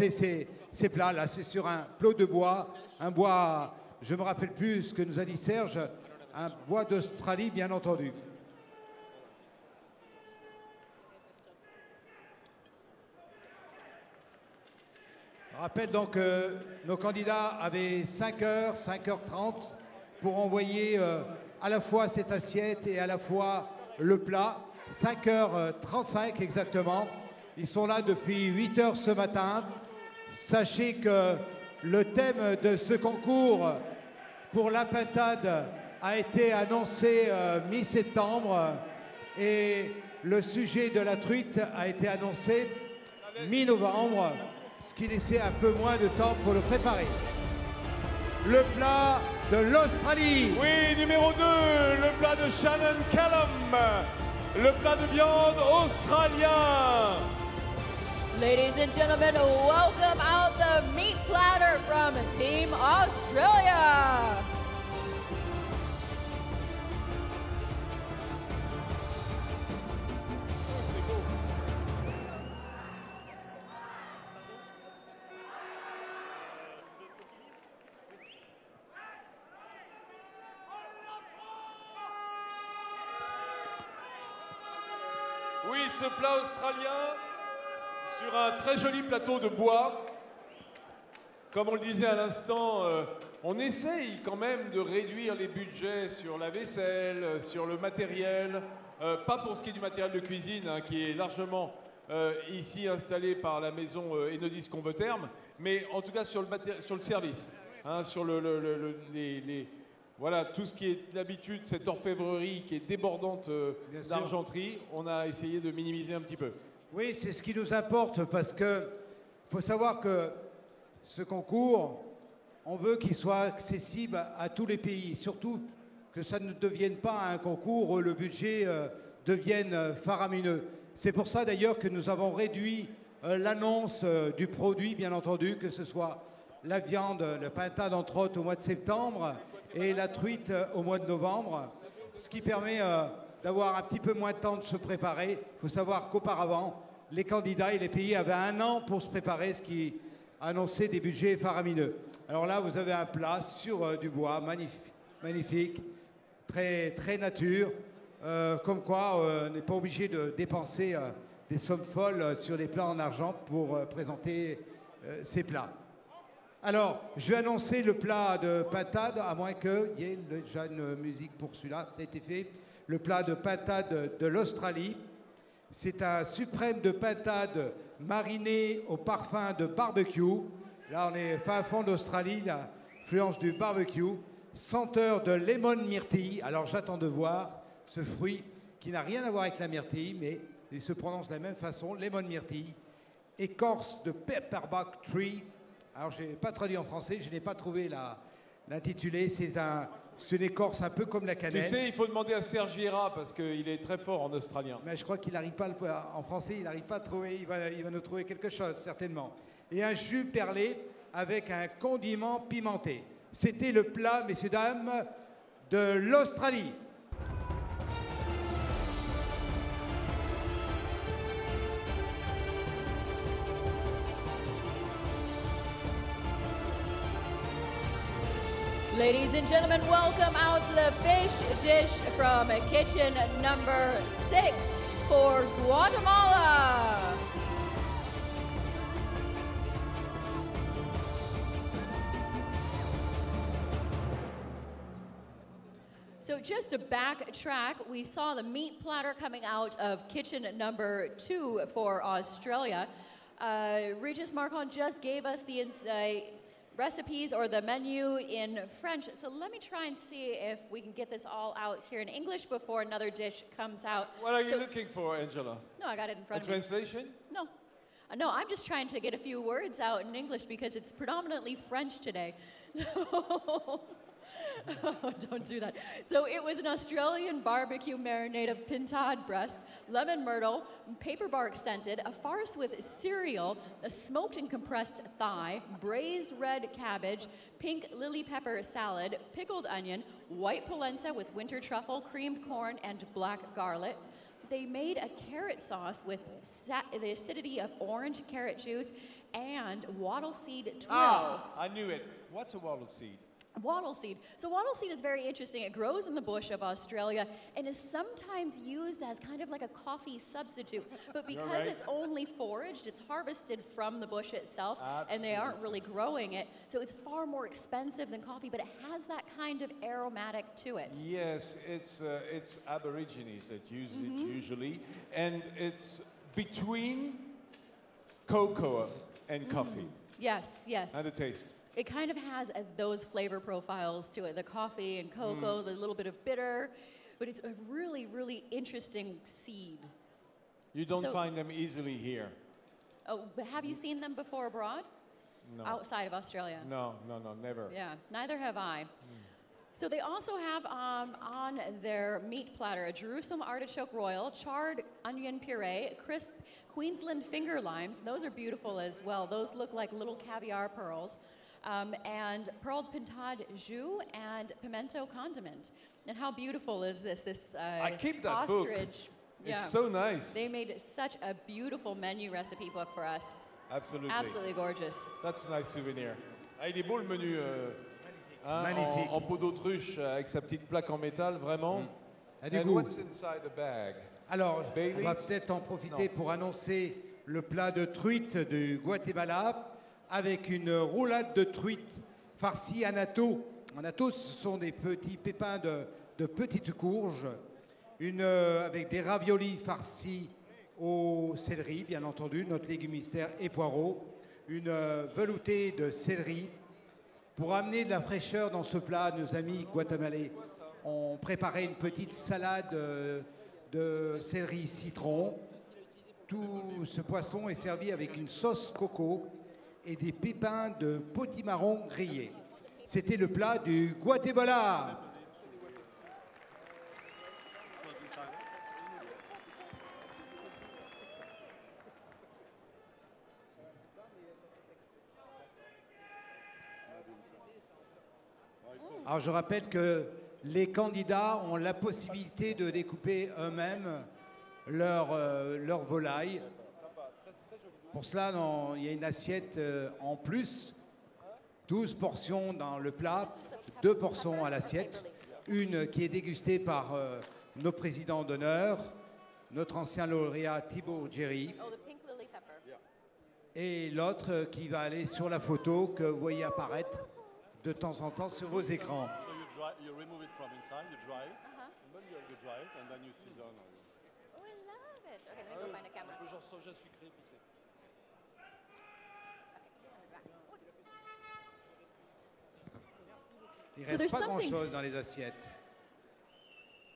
présenter ces plats. Là, c'est sur un plot de bois, un bois, je ne me rappelle plus ce que nous a dit Serge, un bois d'Australie, bien entendu. Je rappelle donc que nos candidats avaient 5 heures, 5h30 pour envoyer à la fois cette assiette et à la fois le plat. 5h35 exactement. Ils sont là depuis 8 heures ce matin. Sachez que le thème de ce concours pour la pintade a été annoncé mi-septembre et le sujet de la truite a été annoncé mi-novembre, ce qui laissait un peu moins de temps pour le préparer. Le plat de l'Australie. Oui, numéro 2, le plat de Shannon Callum, le plat de viande australien. Ladies and gentlemen, welcome out the meat platter from Team Australia. Oui, ce plat australien sur un très joli plateau de bois. Comme on le disait à l'instant, on essaye quand même de réduire les budgets sur la vaisselle, sur le matériel. Pas pour ce qui est du matériel de cuisine, hein, qui est largement ici installé par la maison Enodis Combetherm, mais en tout cas sur le service, hein, sur voilà, tout ce qui est d'habitude, cette orfèvrerie qui est débordante d'argenterie, on a essayé de minimiser un petit peu. Oui, c'est ce qui nous importe parce que faut savoir que ce concours, on veut qu'il soit accessible à tous les pays, surtout que ça ne devienne pas un concours où le budget devienne faramineux. C'est pour ça d'ailleurs que nous avons réduit l'annonce du produit, bien entendu, que ce soit la viande, le pintade entre autres au mois de septembre et la truite au mois de novembre, ce qui permet d'avoir un petit peu moins de temps de se préparer. Il faut savoir qu'auparavant, les candidats et les pays avaient 1 an pour se préparer, ce qui annonçait des budgets faramineux. Alors là, vous avez un plat sur du bois, magnifique, très, très nature, comme quoi on n'est pas obligé de dépenser des sommes folles sur les plats en argent pour présenter ces plats. Alors, je vais annoncer le plat de pintade, à moins qu'il y ait déjà une musique pour celui-là, ça a été fait. Le plat de pintade de l'Australie. C'est un suprême de pintade mariné au parfum de barbecue. Là, on est fin fond d'Australie, l'influence du barbecue. Senteur de lemon myrtille. Alors, j'attends de voir ce fruit qui n'a rien à voir avec la myrtille, mais il se prononce de la même façon, lemon myrtille. Écorce de pepperbuck tree. Alors, je n'ai pas traduit en français, je n'ai pas trouvé l'intitulé. C'est une écorce un peu comme la cannelle. Tu sais, il faut demander à Serge Vieira parce qu'il est très fort en australien. Mais je crois qu'il n'arrive pas, en français, il n'arrive pas à trouver, il va nous trouver quelque chose, certainement. Et un jus perlé avec un condiment pimenté. C'était le plat, messieurs, dames, de l'Australie. Ladies and gentlemen, welcome out the fish dish from kitchen number 6 for Guatemala. So just to backtrack, we saw the meat platter coming out of kitchen number 2 for Australia. Regis Marcon just gave us the recipes or the menu in French. So let me try and see if we can get this all out here in English before another dish comes out. What are you looking for, Angela? No, I got it in front of me. Translation? No. No, I'm just trying to get a few words out in English because it's predominantly French today. Oh, don't do that. So it was an Australian barbecue marinade of pintade breast, lemon myrtle, paper bark scented, a farce with cereal, a smoked and compressed thigh, braised red cabbage, pink lily pepper salad, pickled onion, white polenta with winter truffle, creamed corn, and black garlic. They made a carrot sauce with the acidity of orange carrot juice and wattle seed twill. Ah, I knew it. What's a wattle seed? Wattle seed. So wattle seed is very interesting. It grows in the bush of Australia and is sometimes used as kind of like a coffee substitute. But because right. it's only foraged, it's harvested from the bush itself, and they aren't really growing it. So it's far more expensive than coffee, but it has that kind of aromatic to it. Yes, it's Aborigines that use it usually, and it's between cocoa and coffee. Yes, yes. And the taste. It kind of has those flavor profiles to it, the coffee and cocoa, the little bit of bitter, but it's a really, really interesting seed. You don't So- find them easily here. Oh, but have you seen them before abroad? No. Outside of Australia? No, never. Yeah, neither have I. So they also have on their meat platter a Jerusalem artichoke royal, charred onion puree, crisp Queensland finger limes. Those are beautiful as well. Those look like little caviar pearls. And pearled pintade jus and pimento condiment. And how beautiful is this? This I keep that book. ostrich. It's so nice. They made such a beautiful menu recipe book for us. Absolutely. Absolutely gorgeous. That's a nice souvenir. Ah, il est beau le menu. Hein, Magnifique. en peau d'autruche avec sa petite plaque en métal, vraiment. A du And goût. what's inside the bag? Alors, Bay on va leaves? peut-être en profiter Non. pour annoncer le plat de truite du Guatemala avec une roulade de truite farcie anato. Anato, ce sont des petits pépins de petites courges, avec des raviolis farcis au céleri, bien entendu, notre légumistaire et poireaux, une veloutée de céleri. Pour amener de la fraîcheur dans ce plat, nos amis guatémalais ont préparé une petite salade de céleri citron. Tout ce poisson est servi avec une sauce coco et des pépins de potimarron grillés. C'était le plat du Guatemala. Alors je rappelle que les candidats ont la possibilité de découper eux-mêmes leur volaille. Pour cela, il y a une assiette en plus, 12 portions dans le plat, 2 portions à l'assiette, une qui est dégustée par nos présidents d'honneur, notre ancien lauréat Thibaut Jerry, Oh, the pink lily pepper. et l'autre qui va aller sur la photo que vous voyez apparaître de temps en temps sur vos écrans. So you remove it from inside, you dry it, and then you dry it, and then you season. Oh, I love it. Okay, let me go find a camera. Un peu genre soja sucré épicé. Il ne So reste there's pas something grand-chose dans les assiettes.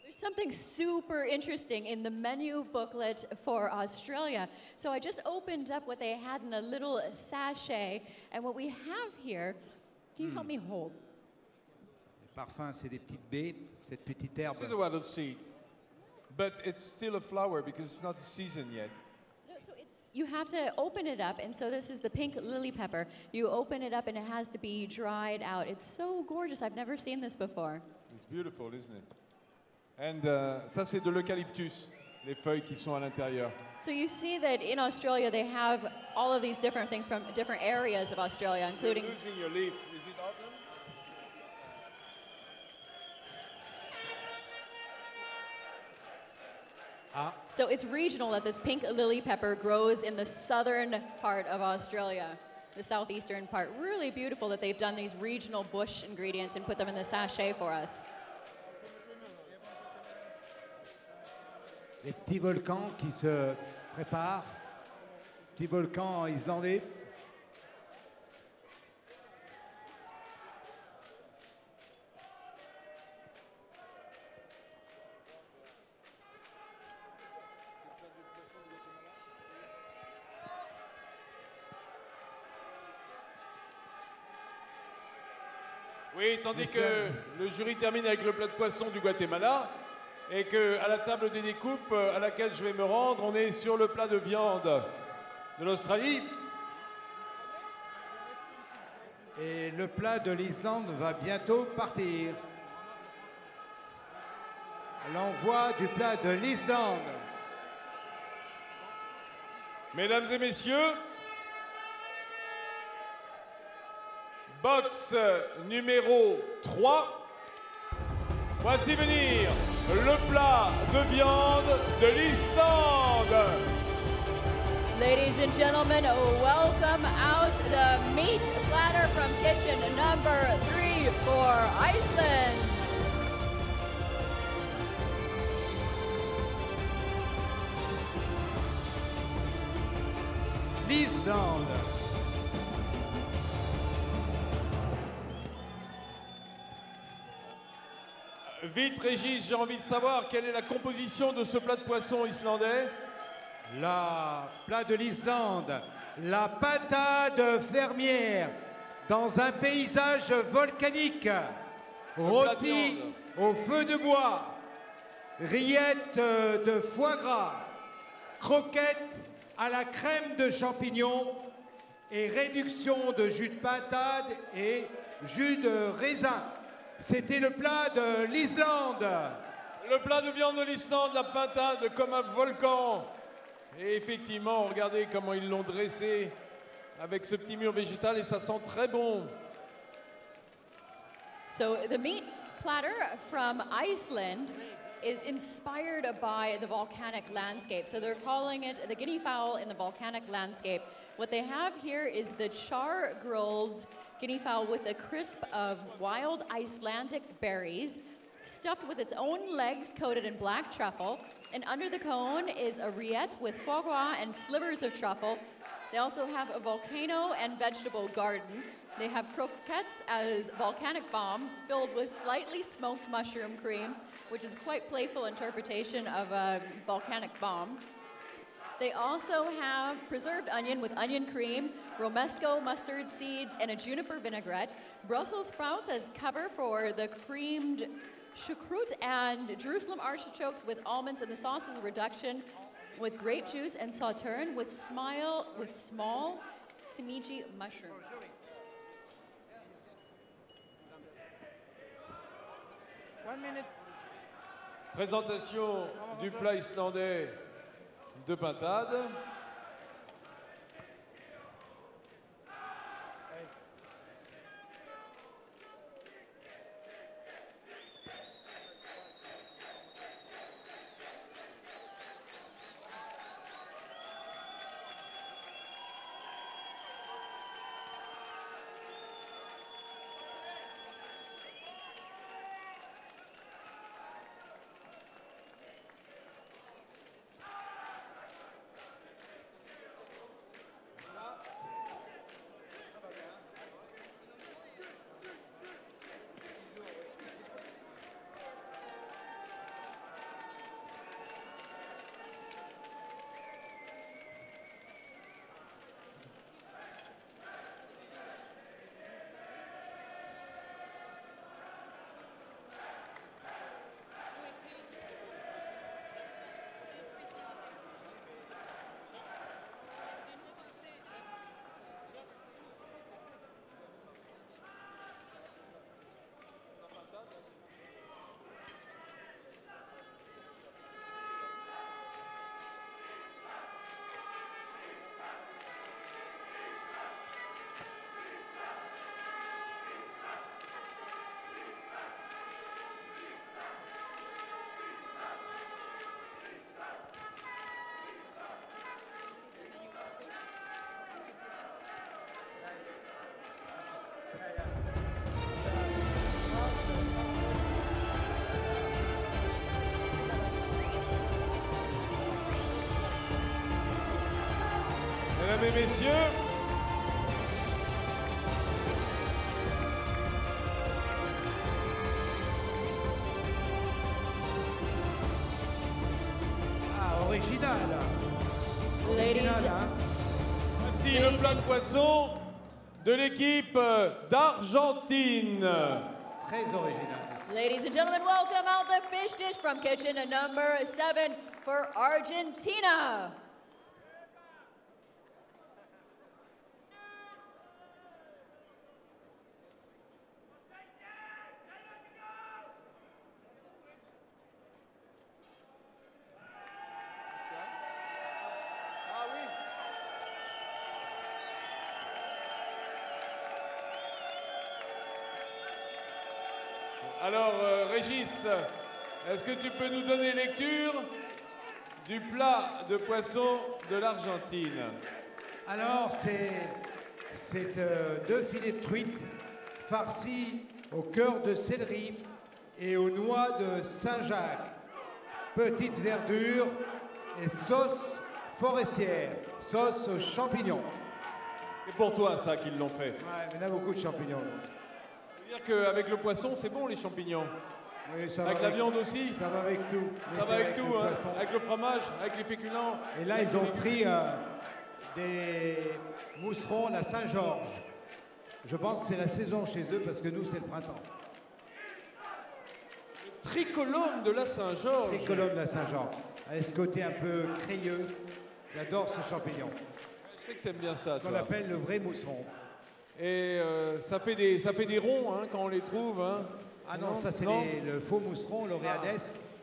There's something super interesting in the menu booklet for Australia. So I just opened up what they had in a little sachet, and what we have here, can you help me hold? Les parfums, c'est des petites baies, cette petite herbe. This is a wattle seed. But it's still a flower because it's not the season yet. No, so you have to open it up, and so this is the pink lily pepper. You open it up, and it has to be dried out. It's so gorgeous. I've never seen this before. It's beautiful, isn't it? And ça, c'est de l'eucalyptus, les feuilles qui sont à l'intérieur. So you see that in Australia, they have all of these different things from different areas of Australia, including... You're losing your leaves. Is it autumn? So it's regional that this pink lily pepper grows in the southern part of Australia, the southeastern part. Really beautiful that they've done these regional bush ingredients and put them in the sachet for us. Les petits volcans qui se préparent, petits volcans islandais. Oui, tandis Mais que c'est- le jury termine avec le plat de poisson du Guatemala et que à la table des découpes à laquelle je vais me rendre, on est sur le plat de viande de l'Australie. Et le plat de l'Islande va bientôt partir. L'envoi du plat de l'Islande. Mesdames et messieurs, Box numéro 3. Voici venir le plat de viande de l'Islande. Ladies and gentlemen, welcome out the meat platter from kitchen number 3 for Iceland. L'Islande. Vite, Régis, j'ai envie de savoir quelle est la composition de ce plat de poisson islandais. La plat de l'Islande, la patade fermière dans un paysage volcanique, rôti au feu de bois, rillettes de foie gras, croquettes à la crème de champignons et réduction de jus de patate et jus de raisin. C'était le plat de l'Islande. Le plat de viande de l'Islande, la pintade comme un volcan. Et effectivement, regardez comment ils l'ont dressé avec ce petit mur végétal et ça sent très bon. So the meat platter from Iceland is inspired by the volcanic landscape. So they're calling it the guinea fowl in the volcanic landscape. What they have here is the char-grilled guinea fowl with a crisp of wild Icelandic berries, stuffed with its own legs coated in black truffle. And under the cone is a rillette with foie gras and slivers of truffle. They also have a volcano and vegetable garden. They have croquettes as volcanic bombs filled with slightly smoked mushroom cream, which is quite playful interpretation of a volcanic bomb. They also have preserved onion with onion cream, romesco mustard seeds, and a juniper vinaigrette. Brussels sprouts as cover for the creamed choucroute, and Jerusalem artichokes with almonds, and the sauce is a reduction with grape juice and sauterne with small simiji mushrooms. Présentation du plat islandais de pintade. Mesdames et messieurs, Original. Ladies, Original, hein? voici le plat de poisson de l'équipe d'Argentine. Très original. ladies and gentlemen, welcome out the fish dish from kitchen number 7 for Argentina. Alors, Régis, est-ce que tu peux nous donner lecture du plat de poisson de l'Argentine? Alors, c'est 2 filets de truite farcis au cœur de céleri et aux noix de Saint-Jacques. Petite verdure et sauce forestière, sauce aux champignons. C'est pour toi, ça, qu'ils l'ont fait. Ouais, mais il y en a beaucoup de champignons. Ça veut dire qu'avec le poisson, c'est bon, les champignons. Oui, ça Avec va la viande aussi. Ça va avec tout. Mais Ça c'est va avec tout, le hein. poisson. Avec le fromage, avec les féculents. Et là, ils ont pris des mousserons à Saint-Georges. Je pense que c'est la saison chez eux parce que nous, c'est le printemps. Tricolome de la Saint-Georges. Tricolome de la Saint-Georges. Avec ce côté un peu crayeux. J'adore ce champignon. Je sais que t'aimes bien ça, Qu'on toi. appelle le vrai mousseron. Et ça fait des ronds hein, quand on les trouve. Hein. Ah non, ça c'est Non. le faux mousseron, l'Oréades,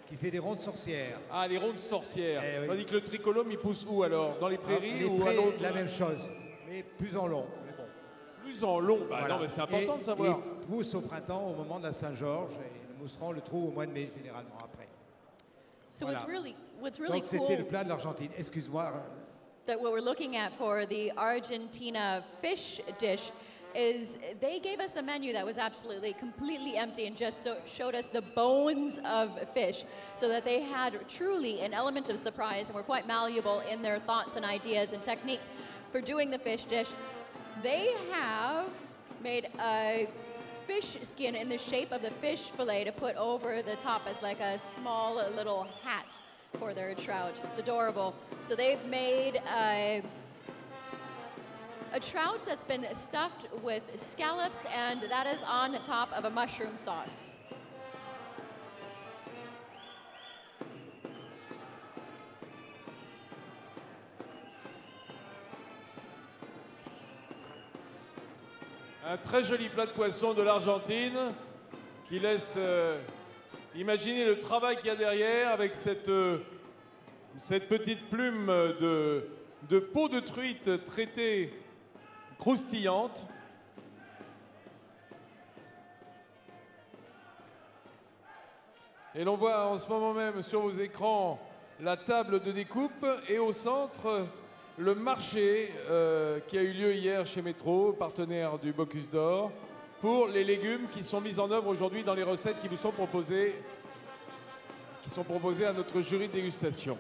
qui fait des ronds de sorcière. Ah, les ronds de sorcières. Eh oui. Tandis que le tricolome, il pousse où alors? Dans les prairies Les ou prés, à l'autre? la même chose, mais plus en long. Mais bon. Plus en long. Bah Voilà. non, mais c'est important de savoir. Il pousse au printemps, au moment de la Saint-Georges, et le mousseron, on le trouve au mois de mai, généralement, après. So Voilà. what's really Donc c'était cool le plat de l'Argentine. Excuse-moi. that what we're looking at for the Argentina fish dish is they gave us a menu that was absolutely completely empty and just showed us the bones of fish so that they had truly an element of surprise and were quite malleable in their thoughts and ideas and techniques for doing the fish dish. They have made a fish skin in the shape of the fish fillet to put over the top as like a small little hat for their trout. It's adorable. So they've made a trout that's been stuffed with scallops, and that is on top of a mushroom sauce. Un très joli plat de poisson de l'Argentine qui laisse imaginer le travail qu'il y a derrière avec cette petite plume de peau de truite traitée croustillante. Et l'on voit en ce moment même sur vos écrans la table de découpe et au centre le marché qui a eu lieu hier chez Métro, partenaire du Bocuse d'Or, pour les légumes qui sont mis en œuvre aujourd'hui dans les recettes qui vous sont proposées, à notre jury de dégustation.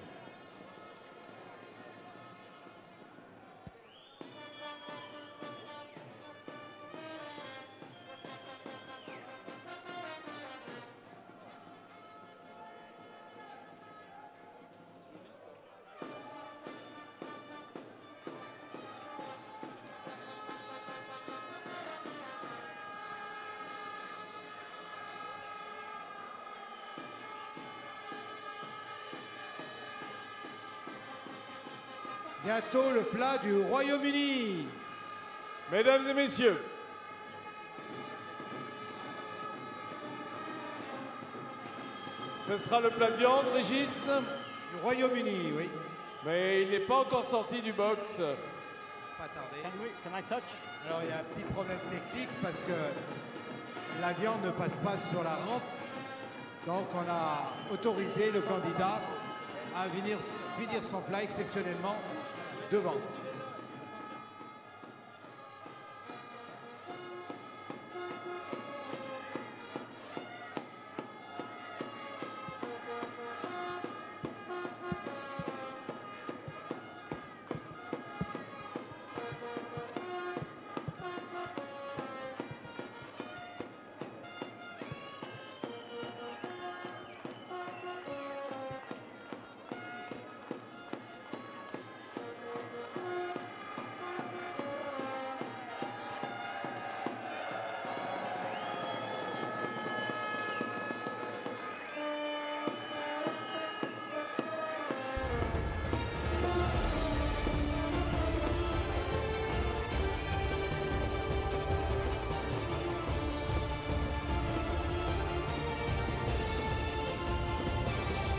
Bientôt le plat du Royaume-Uni. Mesdames et messieurs, ce sera le plat de viande, Régis, Du Royaume-Uni, oui. mais il n'est pas encore sorti du box. Pas tardé. Can I touch? Alors il y a un petit problème technique parce que la viande ne passe pas sur la rampe. Donc on a autorisé le candidat à venir finir son plat exceptionnellement devant.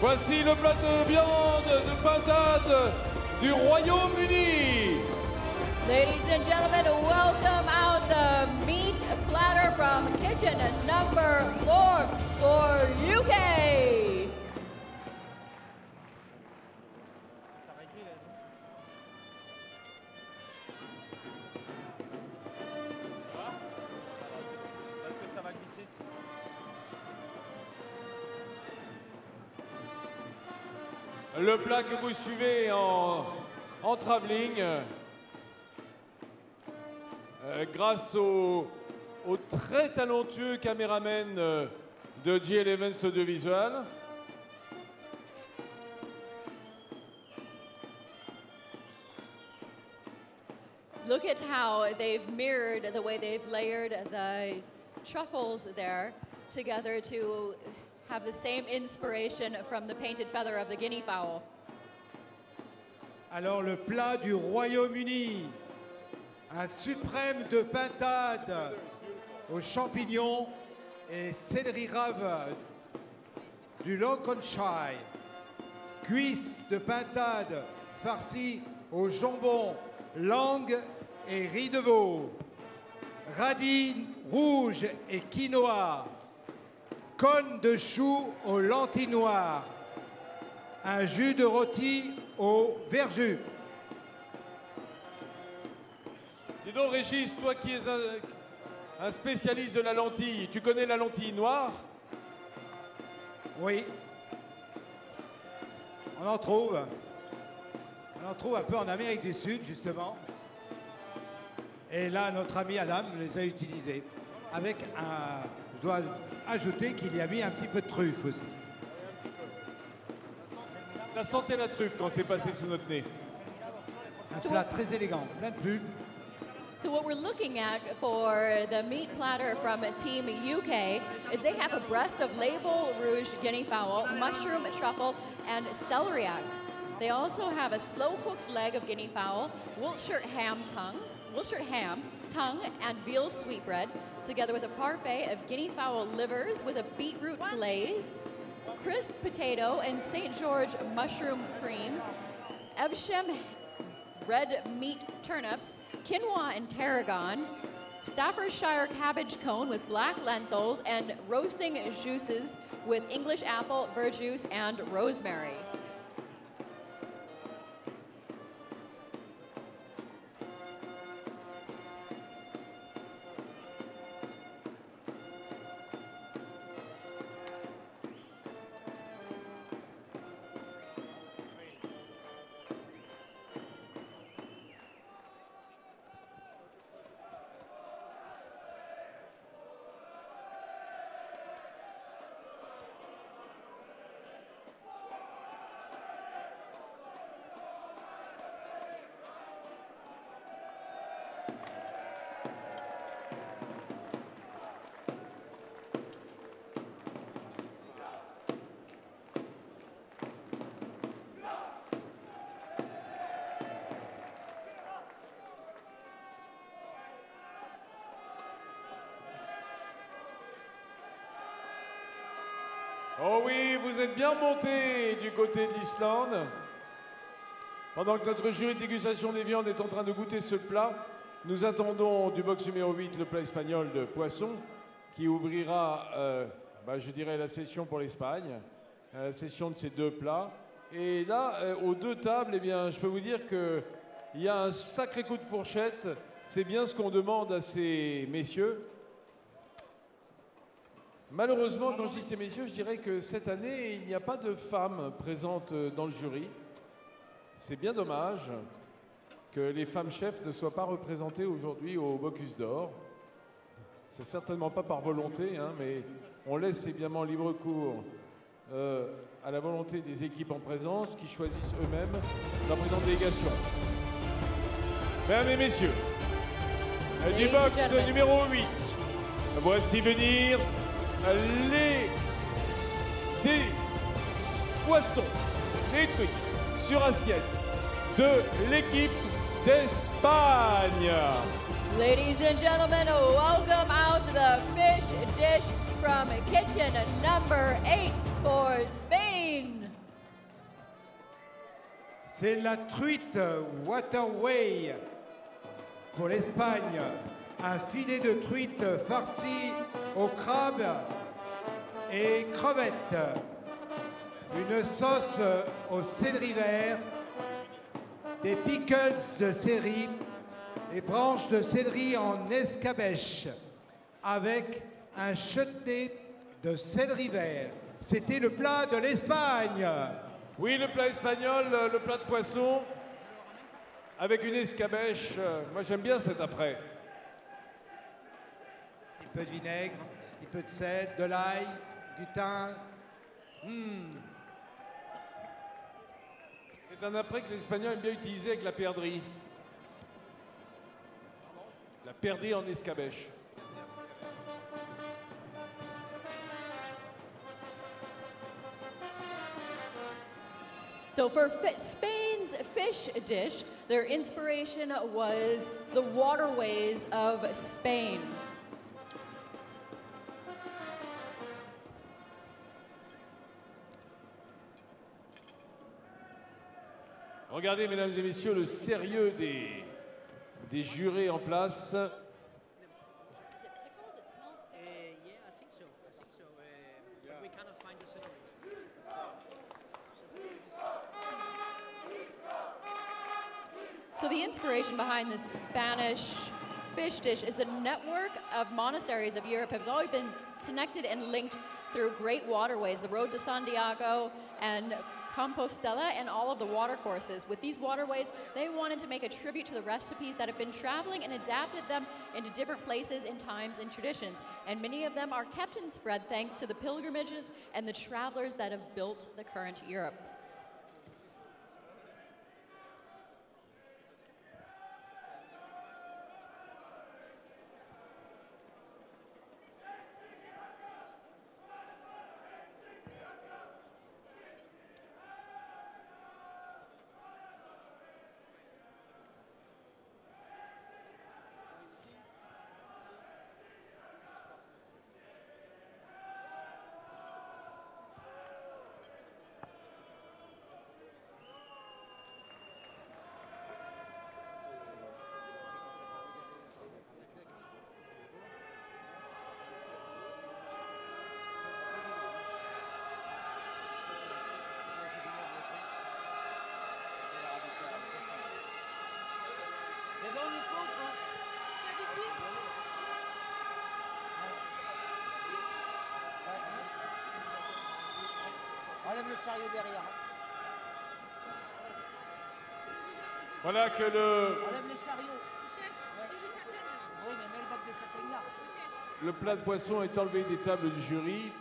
Voici le plat de viande de pintade du Royaume-Uni. Ladies and gentlemen, welcome out the meat platter from Kitchen kitchen number 4 for UK. Est-ce que ça va glisser ici? Le plat que vous suivez en travelling, grâce au très talentueux caméraman de GL Events Audiovisual. Look at how they've mirrored the way they've layered the truffles there together to have the same inspiration from the painted feather of the guinea fowl. Alors le plat du Royaume-Uni, un suprême de pintade aux champignons et céleri rave du Lancashire, cuisses de pintade farcies au jambon, langue et riz de veau, radis rouges et quinoa, cône de chou aux lentilles noires, un jus de rôti au verjus. Dis donc Régis, toi qui es un spécialiste de la lentille, tu connais la lentille noire? Oui. On en trouve. On en trouve un peu en Amérique du Sud, justement. Et là, notre ami Adam les a utilisés. Avec un... Je dois ajouter qu'il y a mis un petit peu de truffe aussi. Ça sentait la truffe quand c'est passé sous notre nez. Un plat très élégant, plein de pulpe. So what we're looking at for the meat platter from Team UK is they have a breast of Label Rouge guinea fowl, mushroom truffle, and celeriac. They also have a slow-cooked leg of guinea fowl, Wiltshire ham, tongue, and veal sweetbread, together with a parfait of guinea fowl livers with a beetroot glaze, crisp potato and St. George mushroom cream, Evesham red meat turnips, quinoa and tarragon, Staffordshire cabbage cone with black lentils, and roasting juices with English apple, verjuice, and rosemary. Oh oui, vous êtes bien montés du côté de l'Islande. Pendant que notre jury de dégustation des viandes est en train de goûter ce plat, nous attendons du box numéro 8 le plat espagnol de poisson qui ouvrira, je dirais, la session pour l'Espagne, la session de ces deux plats. Et là, aux deux tables, eh bien, je peux vous dire qu'il y a un sacré coup de fourchette. C'est bien ce qu'on demande à ces messieurs. Malheureusement, quand je dis ces messieurs, je dirais que cette année, il n'y a pas de femmes présentes dans le jury. C'est bien dommage que les femmes chefs ne soient pas représentées aujourd'hui au Bocuse d'Or. C'est certainement pas par volonté, hein, mais on laisse évidemment libre cours à la volonté des équipes en présence qui choisissent eux-mêmes leur président de délégation. Mesdames et messieurs, du box numéro 8, voici venir des poissons, des trucs sur assiette de l'équipe d'Espagne. Ladies and gentlemen, welcome out to the fish dish from kitchen number 8 for Spain. C'est la truite Waterway pour l'Espagne. Un filet de truite farci aux crabes et crevettes. Une sauce au céleri vert, des pickles de céleri et branches de céleri en escabeche avec un chutney de céleri vert. C'était le plat de l'Espagne. Oui, le plat espagnol, le plat de poisson avec une escabeche. Moi, j'aime bien cet après. Un petit peu de vinaigre, un petit peu de sel, de l'ail, du thym. C'est un après que les Espagnols aiment bien utiliser avec la perdrix. La perdrix en escabeche. So for Spain's fish dish, their inspiration was the waterways of Spain. Regardez, mesdames et messieurs, le sérieux des jurés en place. Yeah, I think so. But we cannot find the scenery. So the inspiration behind the Spanish fish dish is the network of monasteries of Europe has always been connected and linked through great waterways, the road to Santiago and Compostela and all of the watercourses. With these waterways, they wanted to make a tribute to the recipes that have been traveling and adapted them into different places and times and traditions. And many of them are kept and spread thanks to the pilgrimages and the travelers that have built the current Europe. Enlève le chariot derrière. Voilà que Enlève les chariots. Oui, mais mets le bac de châtaigne là. le plat de poisson est enlevé des tables du jury.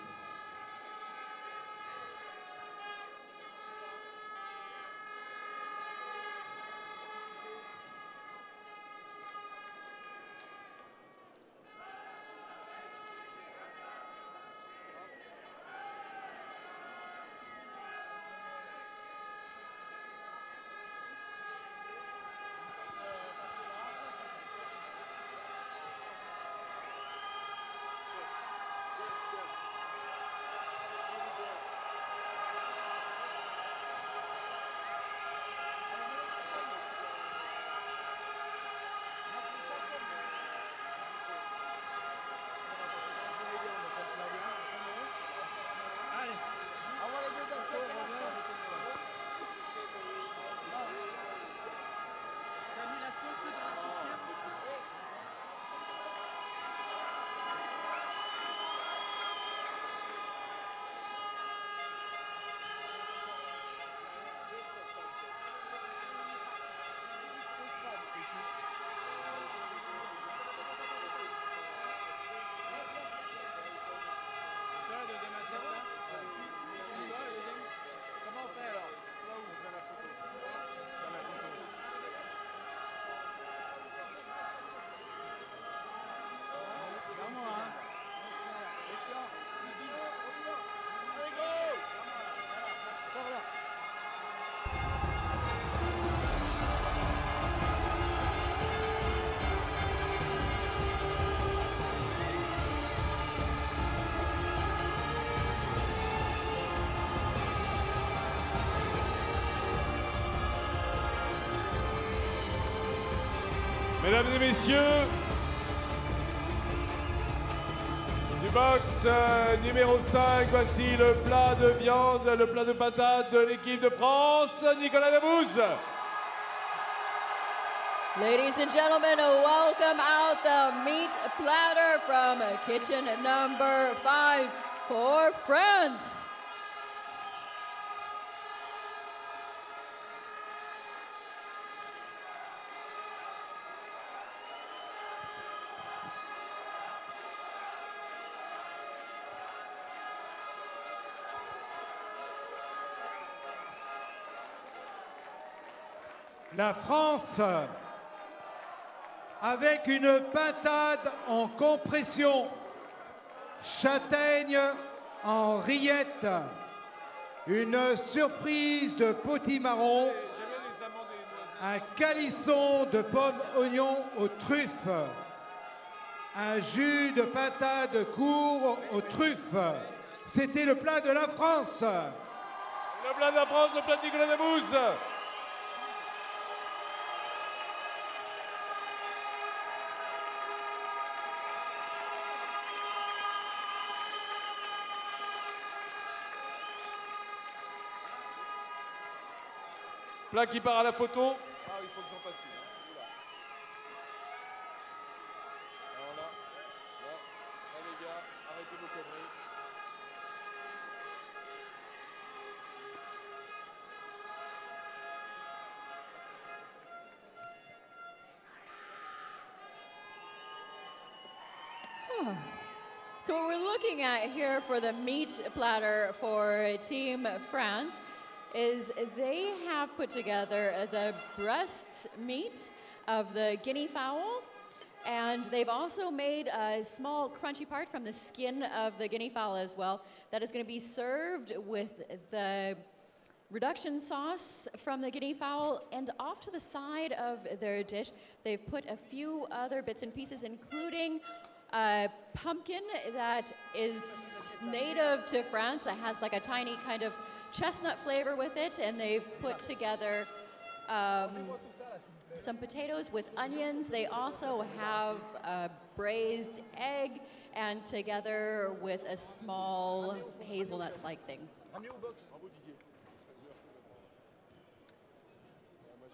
Mesdames et messieurs, du box numéro 5, voici le plat de viande, le plat de patates de l'équipe de France, Nicolas Dabouze. Ladies and gentlemen, welcome out the meat platter from kitchen number 5 for France. La France, avec une pintade en compression, châtaigne en rillettes, une surprise de potimarron, un calisson de pommes oignons aux truffes, un jus de pintade court aux truffes. C'était le plat de la France. Le plat de la France, le plat de Nicolas Dabouze. Plat qui part à la photo. Ah, il faut que j'en passe une. Oula. Alors là, les gars, arrêtez vos conneries. So what we're looking at here for the meat platter for Team France is they have put together the breast meat of the guinea fowl, and they've also made a small crunchy part from the skin of the guinea fowl as well that is going to be served with the reduction sauce from the guinea fowl. And off to the side of their dish, they've put a few other bits and pieces, including a pumpkin that is native to France that has like a tiny kind of chestnut flavor with it, and they've put together some potatoes with onions. They also have a braised egg, and together with a small hazelnut-like thing. Moi, j'ai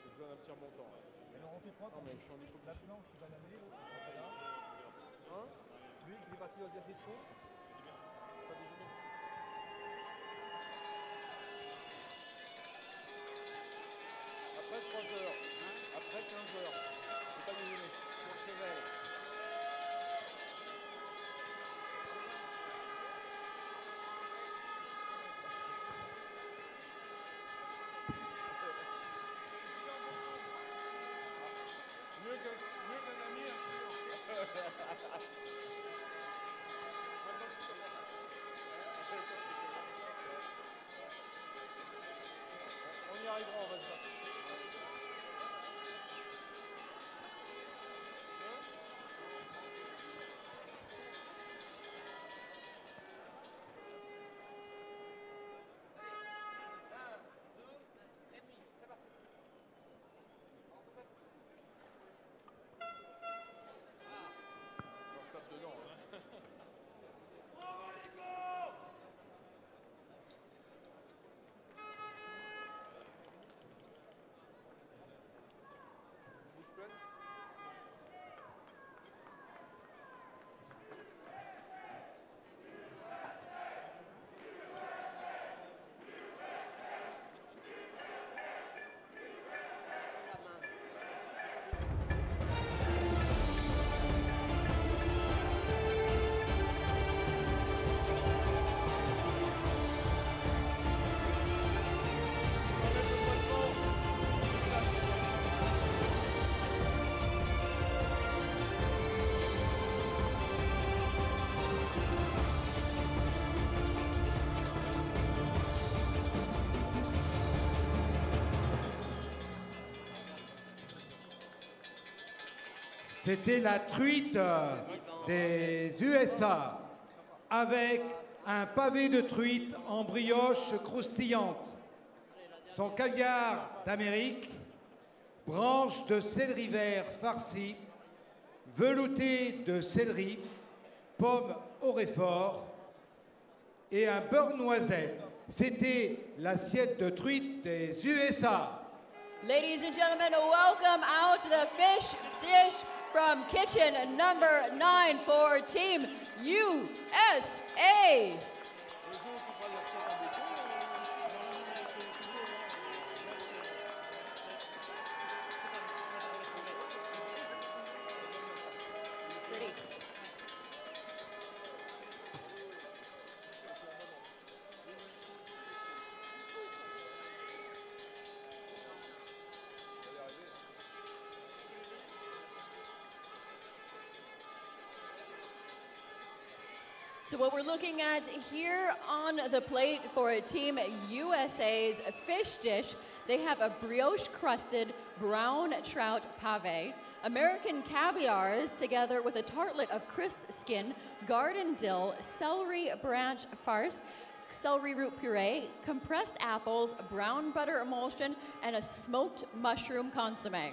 besoin d'un petit remontant. Non, mais je suis en écho. La planche, tu vas l'amener. Hein? Lui, il est parti dans assez de chaud. Après 3 heures, après 15 heures, c'est pas déjeuner, sur Chevel. Mieux qu'un ami, on y arrivera, on va se battre. C'était la truite des USA avec un pavé de truite en brioche croustillante, son caviar d'Amérique, branche de céleri vert farci, velouté de céleri, pomme au réfort et un beurre noisette. C'était l'assiette de truite des USA. Ladies and gentlemen, welcome out to the fish dish from kitchen number 9 for Team USA. So what we're looking at here on the plate for Team USA's fish dish, they have a brioche-crusted brown trout pave, American caviars together with a tartlet of crisp skin, garden dill, celery branch farce, celery root puree, compressed apples, brown butter emulsion, and a smoked mushroom consommé.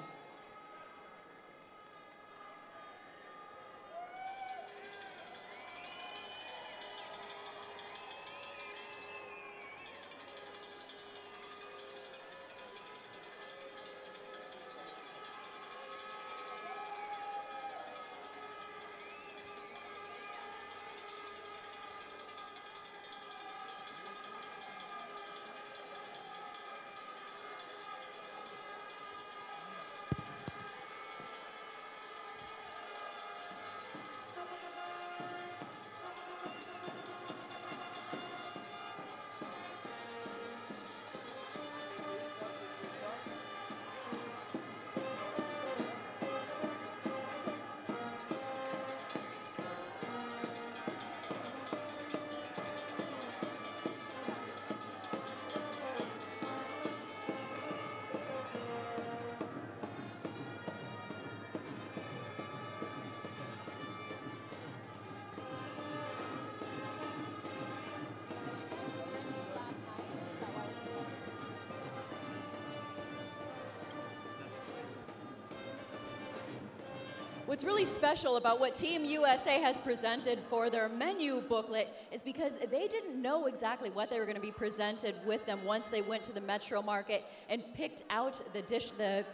What's really special about what Team USA has presented for their menu booklet is because they didn't know exactly what they were going to be presented with them once they went to the Metro Market and picked out the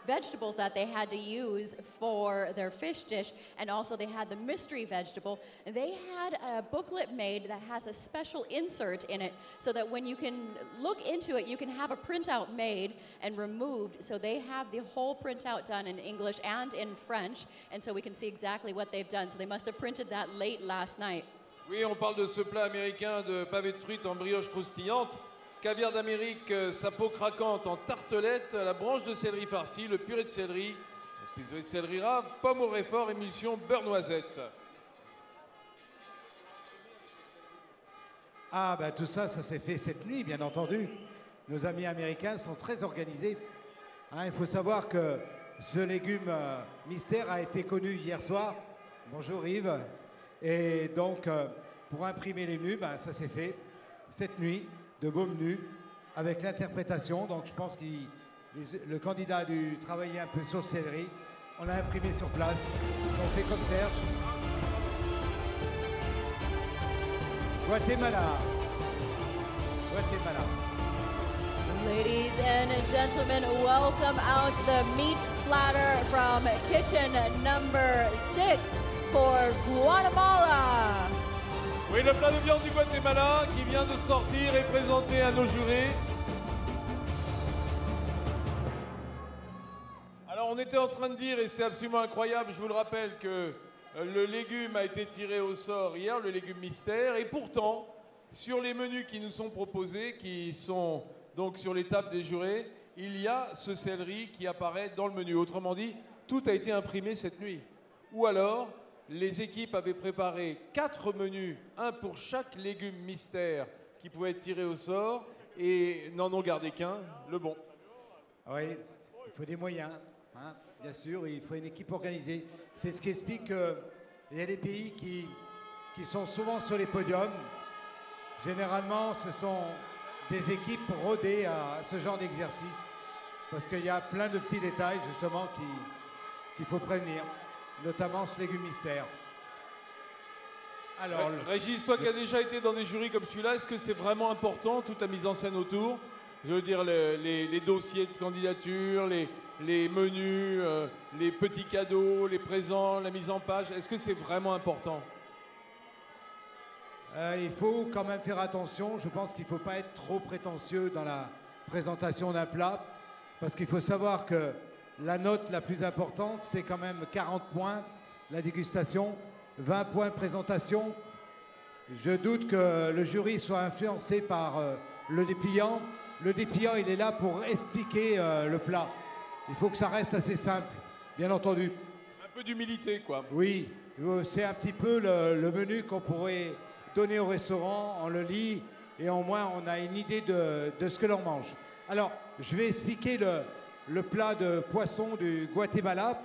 vegetables that they had to use for their fish dish, and also they had the mystery vegetable. They had a booklet made that has a special insert in it so that when you can look into it, you can have a printout made and removed. So they have the whole printout done in English and in French, and so we can see exactly what they've done. So they must have printed that late last night. Oui, on parle de ce plat américain de pavé de truite en brioche croustillante. Caviar d'Amérique, sa peau craquante en tartelette, la branche de céleri farci, le purée de céleri, le purée de céleri rave, pomme au réfort, émulsion beurre noisette. Ah, ben tout ça, ça s'est fait cette nuit, bien entendu. Nos amis américains sont très organisés. Hein, il faut savoir que ce légume mystère a été connu hier soir. Bonjour Yves. Et donc, pour imprimer les menus, ben, ça s'est fait cette nuit. De beaux menus avec l'interprétation. Donc je pense que le candidat a dû travailler un peu sur le céleri. On l'a imprimé sur place. On fait comme Serge. Guatemala. Guatemala. Ladies and gentlemen, welcome out the meat platter from kitchen number 6 for Guatemala. Oui, le plat de viande du Guatemala qui vient de sortir et présenté à nos jurés. Alors on était en train de dire, et c'est absolument incroyable, je vous le rappelle, que le légume a été tiré au sort hier, le légume mystère, et pourtant, sur les menus qui nous sont proposés, qui sont donc sur les tables des jurés, il y a ce céleri qui apparaît dans le menu. Autrement dit, tout a été imprimé cette nuit. Ou alors, les équipes avaient préparé 4 menus, un pour chaque légume mystère qui pouvait être tiré au sort, et n'en ont gardé qu'un, le bon. Oui, il faut des moyens, hein, bien sûr, il faut une équipe organisée. C'est ce qui explique qu'il y a des pays qui sont souvent sur les podiums. Généralement, ce sont des équipes rodées à ce genre d'exercice, parce qu'il y a plein de petits détails, justement, qu'il faut prévenir. Notamment ce légume mystère. Alors, Régis, toi qui as déjà été dans des jurys comme celui-là, est-ce que c'est vraiment important, toute la mise en scène autour? Je veux dire, les dossiers de candidature, les menus, les petits cadeaux, les présents, la mise en page, est-ce que c'est vraiment important? il faut quand même faire attention. Je pense qu'il ne faut pas être trop prétentieux dans la présentation d'un plat, parce qu'il faut savoir que la note la plus importante, c'est quand même 40 points, la dégustation, 20 points de présentation. Je doute que le jury soit influencé par le dépliant. Le dépliant, il est là pour expliquer le plat. Il faut que ça reste assez simple, bien entendu. Un peu d'humilité, quoi. Oui, c'est un petit peu le menu qu'on pourrait donner au restaurant. On le lit et au moins on a une idée de ce que l'on mange. Alors, je vais expliquer le plat de poisson du Guatemala,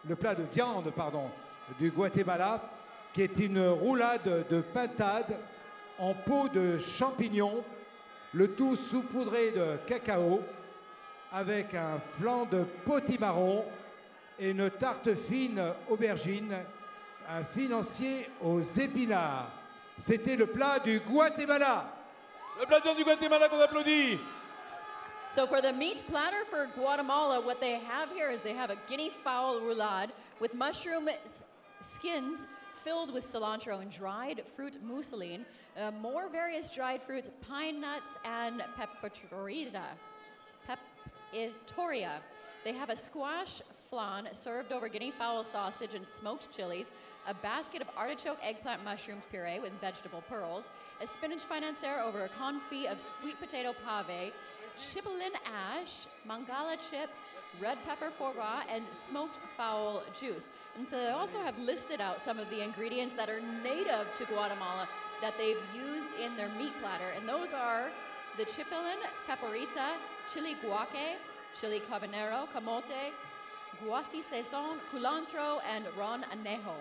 le plat de viande, pardon, du Guatemala, qui est une roulade de pintade en peau de champignon, le tout saupoudré de cacao, avec un flan de potimarron et une tarte fine aubergine, un financier aux épinards. C'était le plat du Guatemala. Le plat de viande du Guatemala qu'on applaudit. So for the meat platter for Guatemala, what they have here is they have a guinea fowl roulade with mushroom skins filled with cilantro and dried fruit mousseline, more various dried fruits, pine nuts, and pepitoria. They have a squash flan served over guinea fowl sausage and smoked chilies, a basket of artichoke eggplant mushrooms puree with vegetable pearls, a spinach financier over a confit of sweet potato pave, chipolin ash, mangala chips, red pepper foie gras, and smoked fowl juice. And so they also have listed out some of the ingredients that are native to Guatemala that they've used in their meat platter. And those are the chipolin, paprika, chili guaque, chili habanero, camote, guasi saison, culantro, and ron anejo.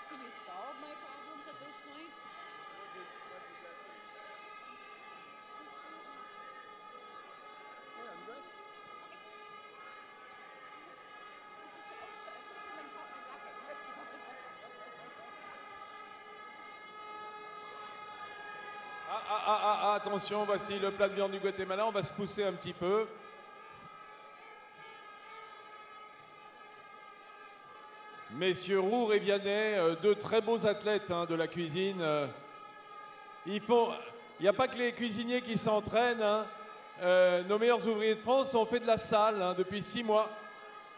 Can you solve my problems at this point? Attention, voici le plat de viande du Guatemala. On va se pousser un petit peu. Messieurs Roux et Vianney, deux très beaux athlètes de la cuisine. Il n'y a pas que les cuisiniers qui s'entraînent. Nos meilleurs ouvriers de France ont fait de la salle depuis 6 mois.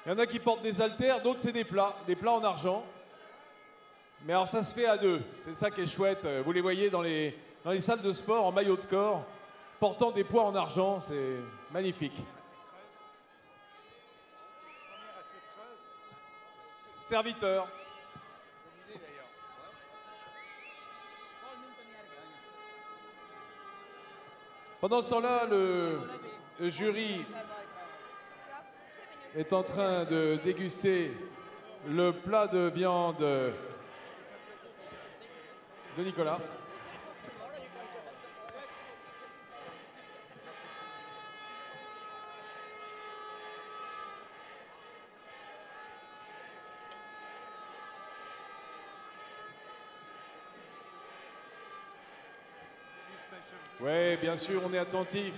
Il y en a qui portent des haltères, d'autres c'est des plats en argent. Mais alors ça se fait à deux, c'est ça qui est chouette. Vous les voyez dans les salles de sport en maillot de corps, portant des poids en argent, c'est magnifique. Serviteur. Pendant ce temps-là, le jury est en train de déguster le plat de viande de Nicolas. Oui, bien sûr, on est attentif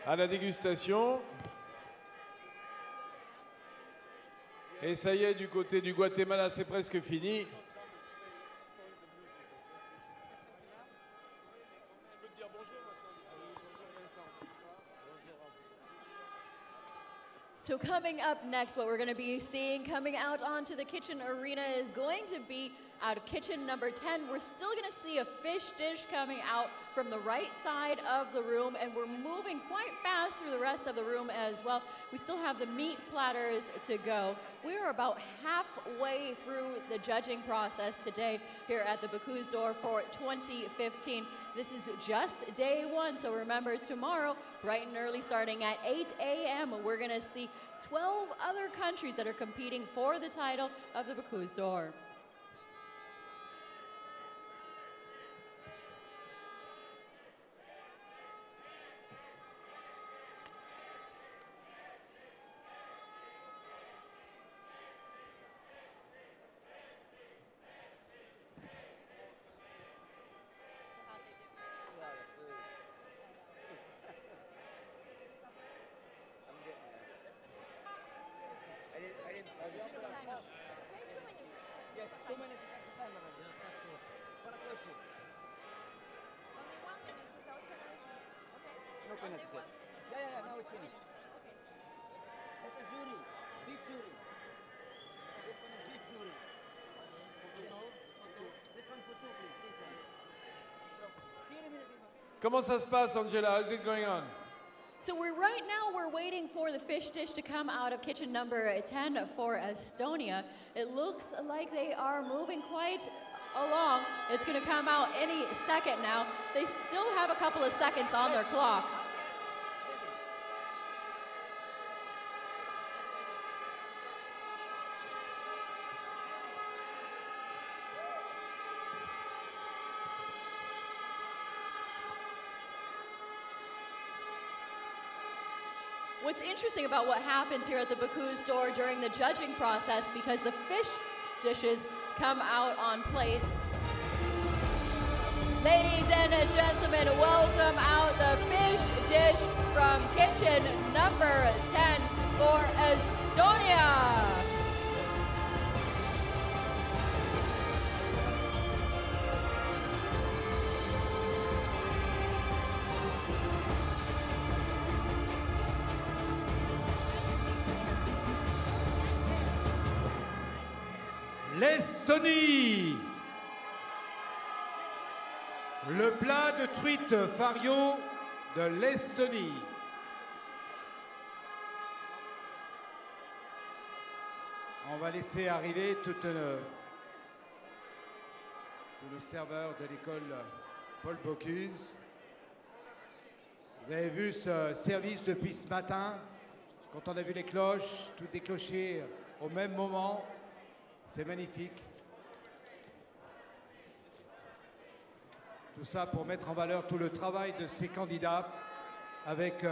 à la dégustation. Et ça y est, du côté du Guatemala, c'est presque fini. So coming up next, what we're going to be seeing coming out onto the kitchen arena is going to be out of kitchen number 10. We're still going to see a fish dish coming out from the right side of the room, and we're moving quite fast through the rest of the room as well. We still have the meat platters to go. We are about halfway through the judging process today here at the Bocuse d'Or for 2015. This is just day one, so remember tomorrow, bright and early, starting at 8 a.m., we're going to see 12 other countries that are competing for the title of the Bocuse d'Or. Yes, 2 minutes is extra time, madam. Just have to. For a question. Only 1 minute without penalty. Okay? No penalty, sir. Yeah, now it's finished. Okay. Second jury, fifth jury. This one is fifth jury. This one for two, please. This one. Comment ça se passe, Angela? How's it going on? So right now we're waiting for the fish dish to come out of kitchen number 10 for Estonia. It looks like they are moving quite along. It's going to come out any second now. They still have a couple of seconds on their clock. What's interesting about what happens here at the Bocuse d'Or during the judging process, because the fish dishes come out on plates. Ladies and gentlemen, welcome out the fish dish from kitchen number 10 for Estonia. L'Estonie. Le plat de truite fario de l'Estonie. On va laisser arriver tout le serveur de l'école Paul Bocuse. Vous avez vu ce service depuis ce matin, quand on a vu les cloches, toutes les clochers au même moment. C'est magnifique. Tout ça pour mettre en valeur tout le travail de ces candidats avec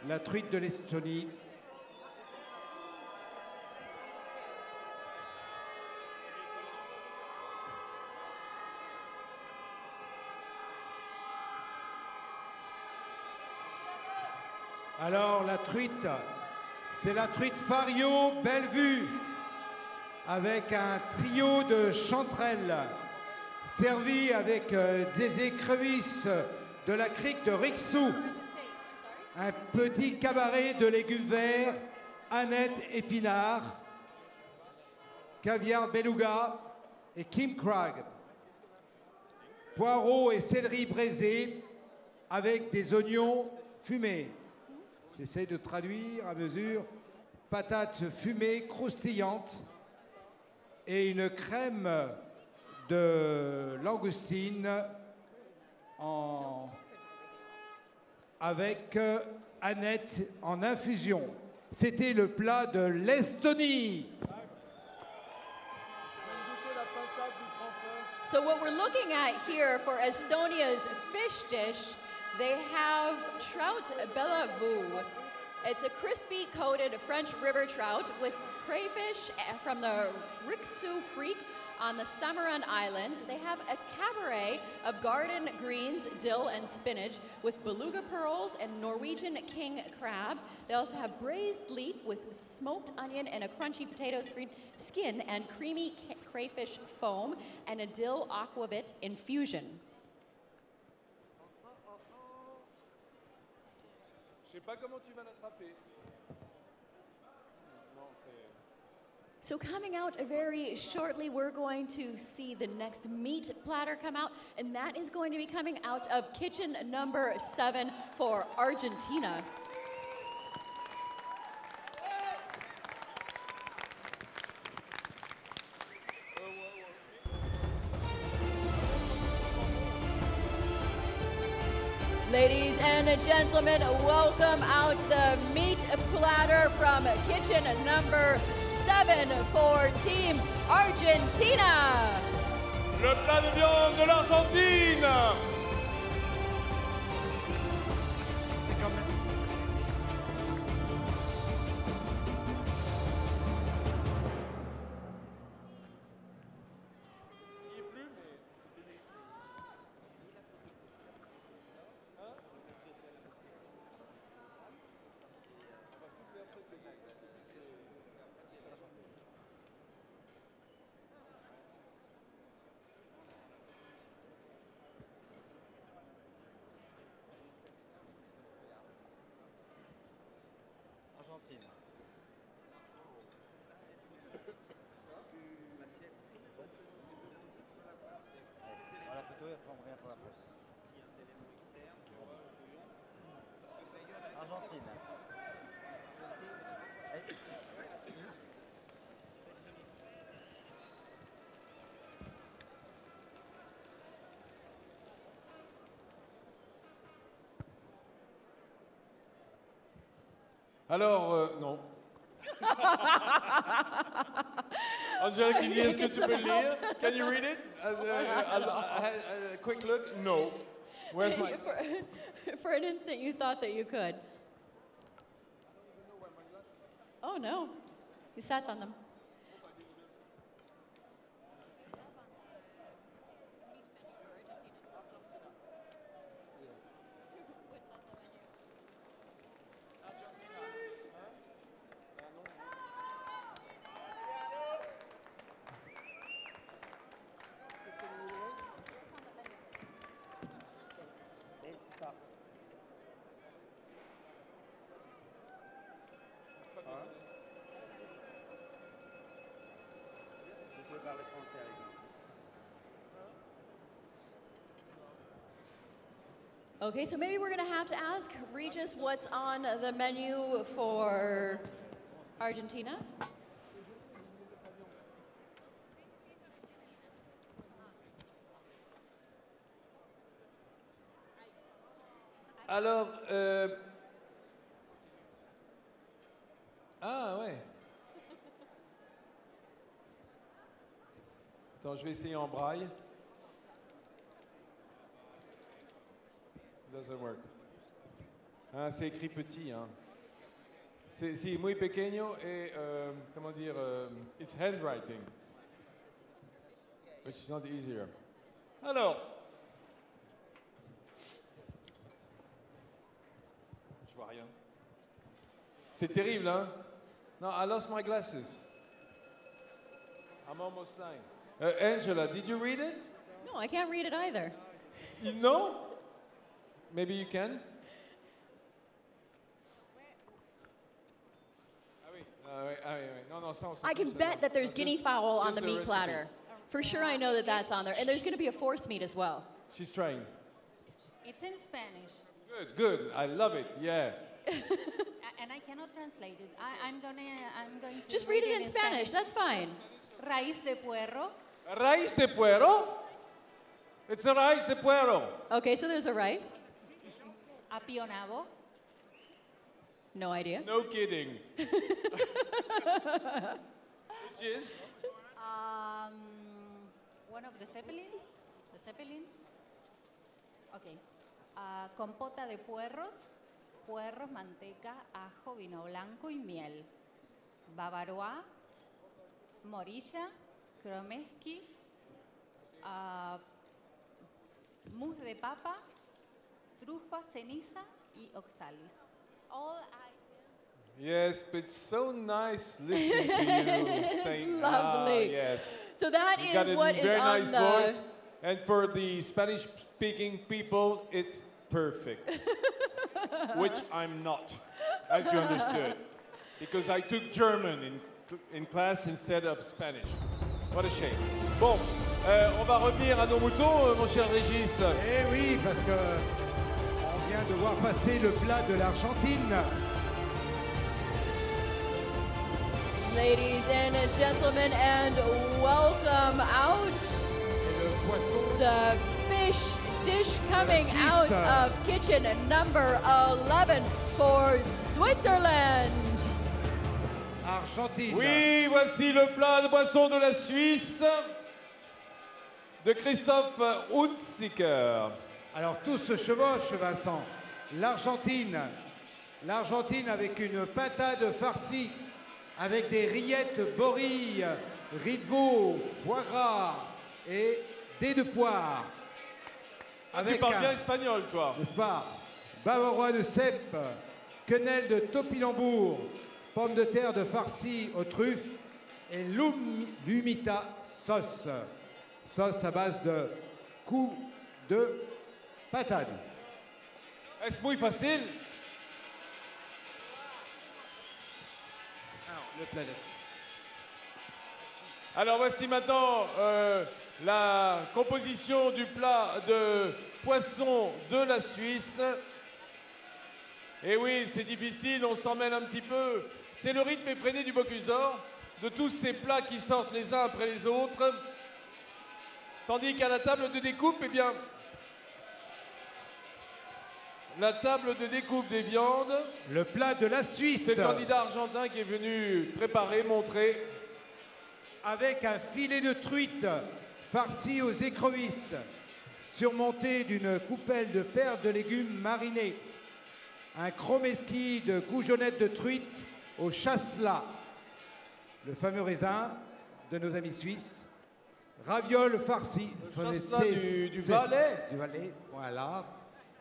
la truite de l'Estonie. Alors la truite, c'est la truite Fario Bellevue, avec un trio de chanterelles, servi avec des écrevisses de la crique de Rixou, un petit cabaret de légumes verts, Annette épinard, caviar beluga et Kim Crag, poireaux et céleri braisés avec des oignons fumés. J'essaie de traduire à mesure. Patates fumées croustillantes et une crème de langoustine avec Annette en infusion. C'était le plat de l'Estonie. So what we're looking at here for Estonia's fish dish, they have trout belavou. It's a crispy coated French river trout with crayfish from the Rixou Creek on the Samaran Island. They have a cabaret of garden greens, dill, and spinach with beluga pearls and Norwegian king crab. They also have braised leek with smoked onion and a crunchy potato skin and creamy crayfish foam and a dill aquavit infusion. Je sais pas comment tu vas l'attraper. Non, So coming out very shortly, we're going to see the next meat platter come out, and that is going to be coming out of kitchen number 7 for Argentina. Ladies and gentlemen, welcome out the meat platter from kitchen number 7 for Team Argentina. Le plat de viande de l'Argentine. Argentine. Voilà la photo et après on revient pour la presse. Argentine. Alors, non. Angela, est-ce que tu peux le lire? Can you read it? As a quick look? No. Where's my... For an instant, you thought that you could. Oh, no. You sat on them. C'est ça. Je peux parler français avec lui. Okay, so maybe we're going to have to ask Regis what's on the menu for Argentina. Alors, ah ouais. Attends, je vais essayer en braille. Doesn't work. Ah, c'est écrit petit, hein. C'est muy pequeño et, comment dire, it's handwriting. Which is not easier. Alors. Je vois rien. C'est terrible, hein? No, I lost my glasses. I'm almost blind. Angela, did you read it? No, I can't read it either. You know? Maybe you can? No, ça, on s'en I can fout, bet that there's just- guinea fowl on just the the meat recipe. platter. For sure, I know that that's on there. And there's going to be a force meat as well. She's trying. It's in Spanish, Good, good. I love it. Yeah. and I cannot translate it. I'm going to Just read it in Spanish. That's fine. Raíz de puerro, Raíz de puero? It's a raíz de puero. Okay, so there's a rice. apionado, No idea. No kidding. Which is? one of the zeppelin, Okay. Compota de puerros, manteca, ajo, vino blanco y miel. Bavarois, morilla, cromeski, mousse de papa, trufa, ceniza y oxalis. All Yes, but it's so nice listening to you saying, lovely. yes. So that You got is a what is very on nice the... voice. And for the Spanish-speaking people, it's perfect. Which I'm not, as you understood. Because I took German in class instead of Spanish. What a shame. Bon, on va revenir à nos moutons, mon cher Régis. Eh oui, parce que on vient de voir passer le plat de l'Argentine. Ladies and gentlemen, and welcome out. Et le poisson. The fish dish coming out of kitchen number 11 for Switzerland. Argentine. Oui, voici le plat de poisson de la Suisse de Christophe Hunziker. Alors tout se chevauche, Vincent. L'Argentine avec une pintade farcie, avec des rillettes borilles, riz de veau, foie gras et dés de poire. Tu parles bien espagnol, toi. N'est-ce pas? Bavarois de cèpe, quenelle de topinambour, pommes de terre de farcie aux truffes et l'humita sauce. Sauce à base de coups de pintade. Est-ce muy facile? Alors, le plat de la Suisse. Alors voici maintenant la composition du plat de poisson de la Suisse. Et oui, c'est difficile, on s'en mêle un petit peu. C'est le rythme effréné du Bocuse d'Or, de tous ces plats qui sortent les uns après les autres. Tandis qu'à la table de découpe, eh bien, la table de découpe des viandes. Le plat de la Suisse. C'est le candidat argentin qui est venu préparer, montrer. Avec un filet de truite farci aux écrevisses, surmonté d'une coupelle de perles de légumes marinés. Un chromeski de goujonnettes de truite au chasselas. Le fameux raisin de nos amis suisses. Ravioles farcies. Le chasselas du Valais. Du Valais, voilà.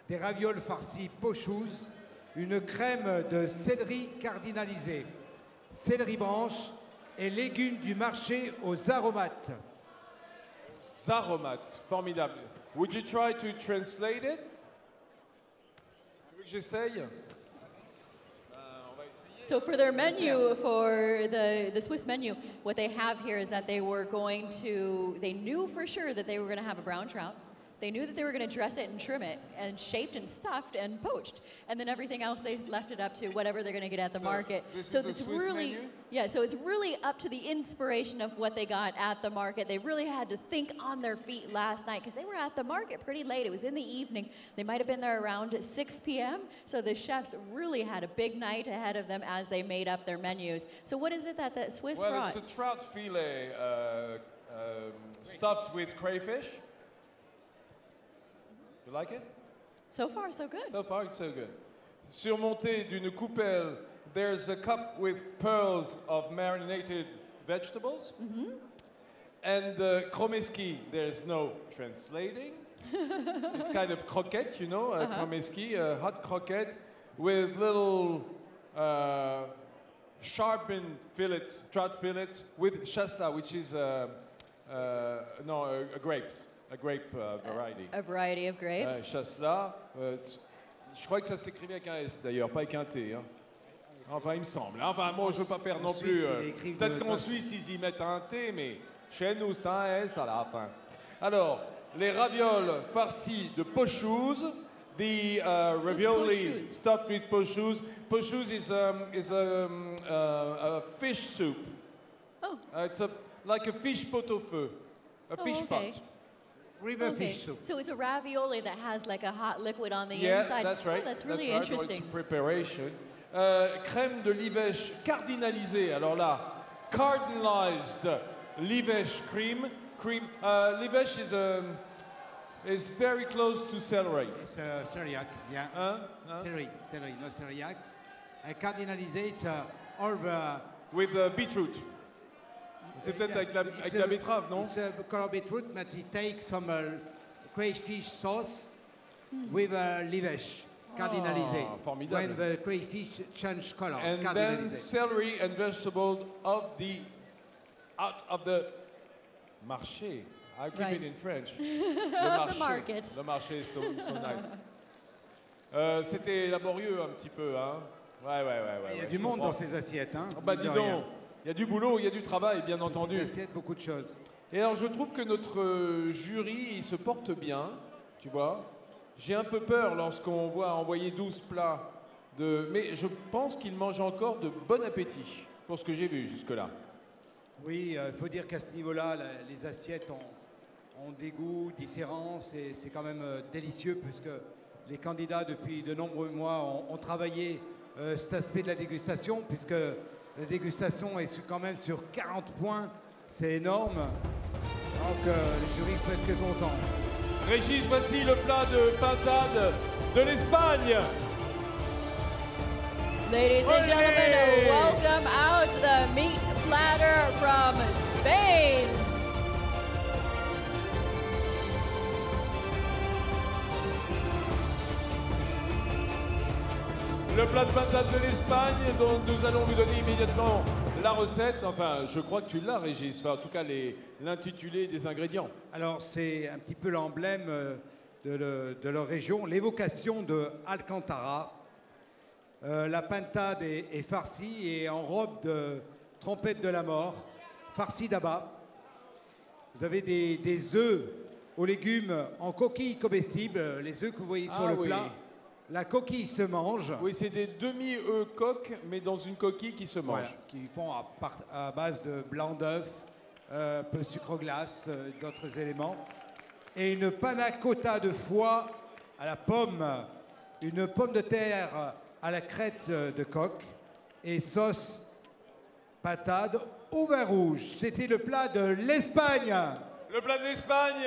Des ravioles farcies pochouses. Une crème de céleri cardinalisé. Céleri branche et légumes du marché aux aromates. Aromates, formidable. Would you try to translate it? Tu veux que j'essaye? On va essayer. So for their menu, for the Swiss menu, what they have here is that they knew for sure that they were going to have a brown trout. They knew that they were going to dress it and trim it and shaped and stuffed and poached. And then everything else, they left it up to whatever they're going to get at the market. So it's really, yeah, so it's really up to the inspiration of what they got at the market. They really had to think on their feet last night because they were at the market pretty late. It was in the evening. They might have been there around 6 p.m. So the chefs really had a big night ahead of them as they made up their menus. So what is it that the Swiss brought? Well, it's a trout fillet stuffed with crayfish. You like it? So far, so good. So far, so good. Surmonté d'une coupelle, there's a cup with pearls of marinated vegetables. Mm-hmm. And chromeski, there's no translating. It's kind of croquette, you know, chromeski, hot croquette with little sharpened fillets, trout fillets with chasselas, which is grapes. A grape variety. A variety of grapes. Chasselas. Je crois que ça s'écrivait avec un S d'ailleurs, pas avec un T. Hein. Enfin, il me semble. Enfin, moi, je ne veux pas faire non plus. Peut-être qu'en Suisse, ils y mettent un T, mais chez nous, c'est un S à la fin. Alors, les ravioles farcies de pochouze. The ravioli stuffed with pochouze. Pochouze is a fish soup. Oh. It's like a fish pot au feu. A fish pot. River fish soup. So it's a ravioli that has like a hot liquid on the yeah, inside. That's right. Oh, that's really that's right. interesting. It's preparation. Crème de livèche cardinalisée. Alors là, cardinalized livèche cream. Livèche is very close to celery. It's celeriac, yeah. Celery, no celeriac. Cardinalisé, it's all the... With beetroot. C'est peut-être avec la betterave, non? It's color beetroot, but it takes some crayfish sauce with livèche cardinalisé. Formidable. When the crayfish change color, and cardinalisé. Then celery and vegetables out of the marché. I'll keep it in French. The market. Le marché is so nice. C'était laborieux un petit peu, hein? Ouais. Il y a du monde dans ces assiettes, hein? Bah dis donc. Il y a du boulot, il y a du travail, bien entendu. Des assiettes, beaucoup de choses. Et alors, je trouve que notre jury, il se porte bien, tu vois. J'ai un peu peur lorsqu'on voit envoyer 12 plats, mais je pense qu'ils mangent encore de bon appétit, pour ce que j'ai vu jusque-là. Oui, il faut dire qu'à ce niveau-là, les assiettes ont des goûts différents. C'est quand même délicieux, puisque les candidats, depuis de nombreux mois, ont travaillé cet aspect de la dégustation, puisque... La dégustation est quand même sur 40 points, c'est énorme. Donc le jury peut être que content. Régis, voici le plat de pintade de l'Espagne. Ladies and gentlemen, welcome out the meat platter from Spain. Le plat de pintade de l'Espagne, dont nous allons vous donner immédiatement la recette. Enfin, je crois que tu l'as, Régis. Enfin, en tout cas, l'intitulé des ingrédients. Alors, c'est un petit peu l'emblème de leur région, l'évocation de Alcantara. La pintade est farcie et en robe de trompette de la mort, farcie d'abat. Vous avez des œufs aux légumes en coquilles comestibles, les œufs que vous voyez sur le plat. La coquille se mange. Oui, c'est des demi-œufs coques, mais dans une coquille qui se mange. Voilà, qui font à base de blanc d'œuf, peu sucre glace, d'autres éléments. Et une panna cotta de foie à la pomme, une pomme de terre à la crête de coq et sauce patate au vin rouge. C'était le plat de l'Espagne. Le plat de l'Espagne